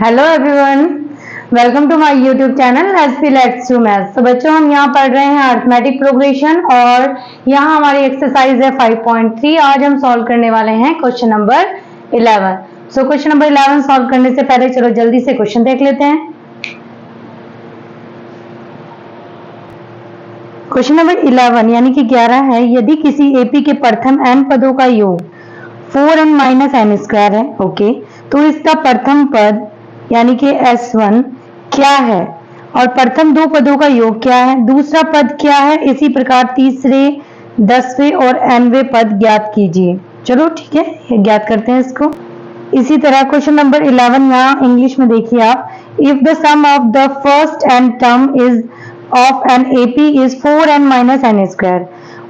Hello everyone, welcome to my YouTube channel SP let's do maths. तो बच्चों, हम यहाँ पढ़ रहे हैं अरिथमेटिक प्रोग्रेशन और यहाँ हमारी एक्सरसाइज है 5.3। आज हम सॉल्व करने वाले हैं question number 11। So question number 11 solve करने से पहले चलो जल्दी से क्वेश्चन देख लेते हैं। क्वेश्चन नंबर 11 यानी कि 11 है, यदि किसी एपी के प्रथम n पदों का योग 4n माइनस एन स्क्वायर है, ओके, तो इसका प्रथम पद यानी कि S1 क्या है और प्रथम दो पदों का योग क्या है, दूसरा पद क्या है, इसी प्रकार तीसरे 10वें और nवें पद ज्ञात कीजिए। चलो ठीक है, ये ज्ञात करते हैं इसको। इसी तरह क्वेश्चन नंबर 11 यहाँ इंग्लिश में देखिए आप, if the sum of the first n term is of an AP is 4n minus n square,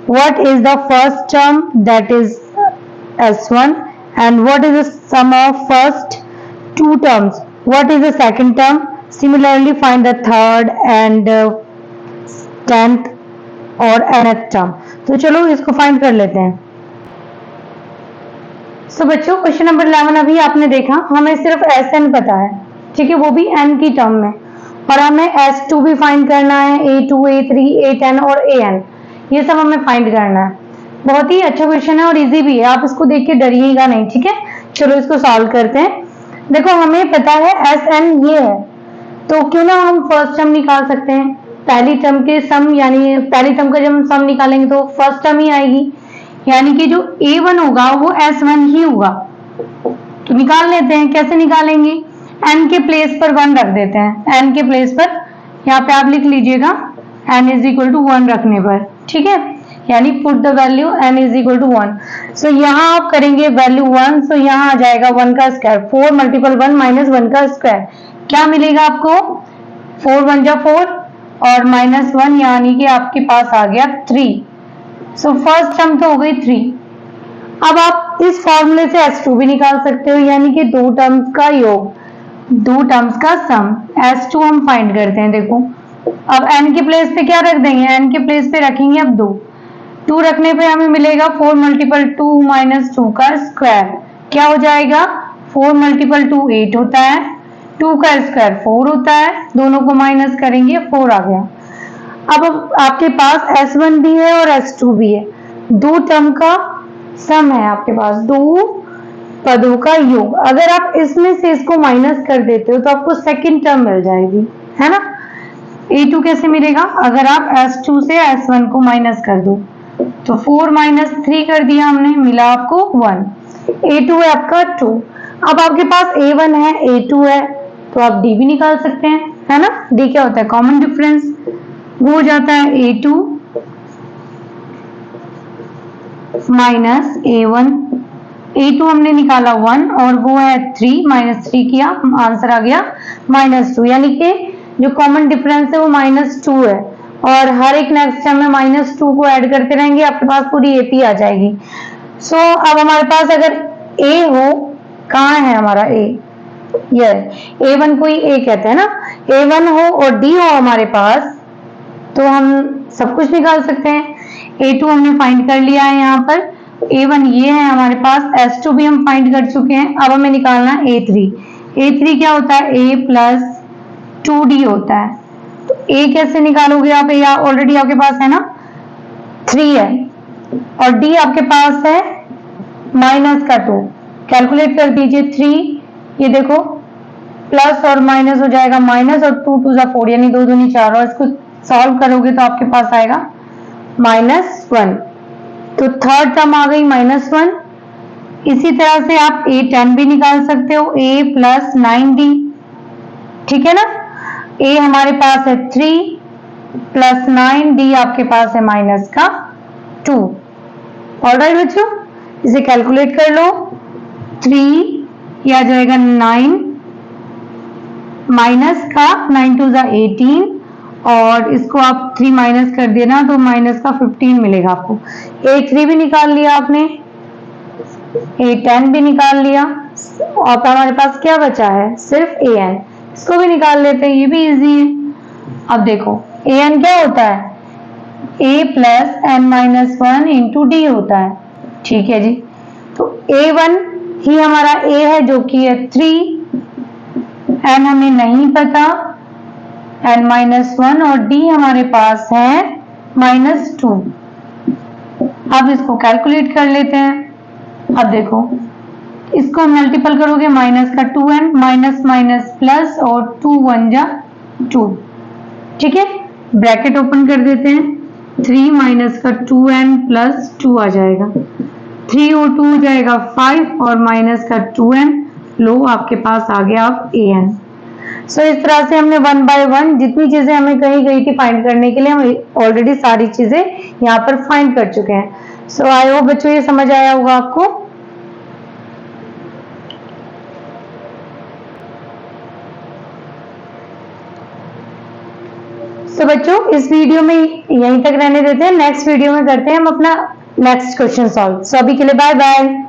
what is the first term, that is S1, and what is the sum of first two terms, what is the second term, similarly find the third and 10th और nth term। तो चलो इसको find कर लेते हैं। सो बच्चों, question number 11 अभी आपने देखा, हमें सिर्फ Sn पता है, ठीक है, वो भी n की टर्म में, और हमें S2 भी फाइंड करना है, A2, A3, A10 और An, ये सब हमें फाइंड करना है। बहुत ही अच्छा क्वेश्चन है और इजी भी है, आप इसको देख के डरिएगा नहीं, ठीक है। चलो इसको सॉल्व करते हैं। देखो, हमें पता है Sn ये है, तो क्यों ना हम फर्स्ट टर्म निकाल सकते हैं। पहली टर्म के सम यानी पहली टर्म का जब हम सम निकालेंगे तो फर्स्ट टर्म ही आएगी, यानी कि जो A1 होगा वो S1 ही होगा। तो निकाल लेते हैं, कैसे निकालेंगे, n के प्लेस पर 1 रख देते हैं। n के प्लेस पर यहाँ पे आप लिख लीजिएगा n इज इक्वल टू 1 रखने पर, ठीक है, यानी put the value n is equal to 1। So यहाँ आप करेंगे वैल्यू 1, सो यहाँ आ जाएगा 1 का स्क्वायर, 4 मल्टीपल 1 माइनस 1 का स्क्वायर, क्या मिलेगा आपको, 4 1 जा 4 और माइनस 1 यानी कि आपके पास आ गया 3। सो फर्स्ट टर्म तो हो गई 3। अब आप इस फॉर्मूले से S2 भी निकाल सकते हो, यानी कि दो टर्म्स का योग, दो टर्म्स का सम, S2 हम फाइंड करते हैं। देखो, अब n के प्लेस पे क्या रख देंगे, n के प्लेस पे रखेंगे अब 2 रखने पे हमें मिलेगा 4 मल्टीपल 2 माइनस 2 का स्क्वायर, क्या हो जाएगा, 4 मल्टीपल 2 8 होता है, 2 का स्क्वायर 4 होता है, दोनों को माइनस करेंगे 4 आ गया। अब आपके पास S1 भी है और S2 भी है, दो टर्म का सम है आपके पास, दो पदों का योग। अगर आप इसमें से इसको माइनस कर देते हो तो आपको सेकंड टर्म मिल जाएगी, है ना। A2 कैसे मिलेगा, अगर आप S2 से S1 को माइनस कर दो तो 4 माइनस 3 कर दिया हमने, मिला आपको 1। A2 है आपका 2। अब आपके पास A1 है, A2 है, तो आप D भी निकाल सकते हैं, है ना। D क्या होता है, कॉमन डिफरेंस, वो हो जाता है A2 माइनस A1। A2 हमने निकाला 1 और वो है 3, माइनस 3 किया, आंसर आ गया -2, यानी कि जो कॉमन डिफरेंस है वो -2 है, और हर एक नेक्स्ट टर्म में -2 को ऐड करते रहेंगे, आपके पास पूरी एपी आ जाएगी। सो अब हमारे पास अगर A हो, कहाँ है हमारा A, ये A1 को ही A कहते हैं ना, A1 हो और D हो हमारे पास, तो हम सब कुछ निकाल सकते हैं। A2 हमने फाइंड कर लिया है, यहाँ पर A1 ये है हमारे पास, S2 भी हम फाइंड कर चुके हैं। अब हमें निकालना है A3। A3 क्या होता है, A प्लस 2D होता है। तो A कैसे निकालोगे आप, A ऑलरेडी आपके पास है ना, 3 है, और D आपके पास है माइनस का 2, कैलकुलेट कर दीजिए 3, ये देखो प्लस और माइनस हो जाएगा माइनस, और 2 2 जा 4 यानी 2 दूनी 4, और इसको सॉल्व करोगे तो आपके पास आएगा -1। तो थर्ड टर्म आ गई -1। इसी तरह से आप A10 भी निकाल सकते हो, A प्लस 9D, ठीक है ना। A हमारे पास है 3 प्लस 9D आपके पास है माइनस का 2। ऑलराइट बच्चों, इसे कैलकुलेट कर लो, 3 ये आ जाएगा 9 माइनस का 9 2 जा 18, और इसको आप 3 माइनस कर देना तो माइनस का 15 मिलेगा आपको। A3 भी निकाल लिया आपने, A10 भी निकाल लिया, और हमारे पास क्या बचा है, सिर्फ An, इसको भी निकाल लेते हैं, ये भी इजी है। अब देखो An क्या होता है, A plus n minus 1 into D होता है, ठीक है जी। तो A1 ही हमारा A है जो कि है 3, n हमें नहीं पता, n-1 और d हमारे पास है -2। अब इसको कैलकुलेट कर लेते हैं। अब देखो इसको मल्टीपल करोगे माइनस का 2n, माइनस माइनस प्लस और 2 1 जा 2, ठीक है। ब्रैकेट ओपन कर देते हैं, 3 माइनस का 2n प्लस 2 आ जाएगा, 3 और 2 हो जाएगा 5 और माइनस का 2n, लो आपके पास आ गया अब an। सो इस तरह से हमने 1 बाय 1 जितनी चीजें हमें कही गई थी फाइंड करने के लिए हम ऑलरेडी सारी चीजें यहाँ पर फाइंड कर चुके हैं। सो आई होप बच्चों ये समझ आया होगा आपको। तो बच्चों इस वीडियो में यहीं तक रहने देते हैं, नेक्स्ट वीडियो में करते हैं हम अपना नेक्स्ट क्वेश्चन सॉल्व। सो अभी के लिए बाय बाय।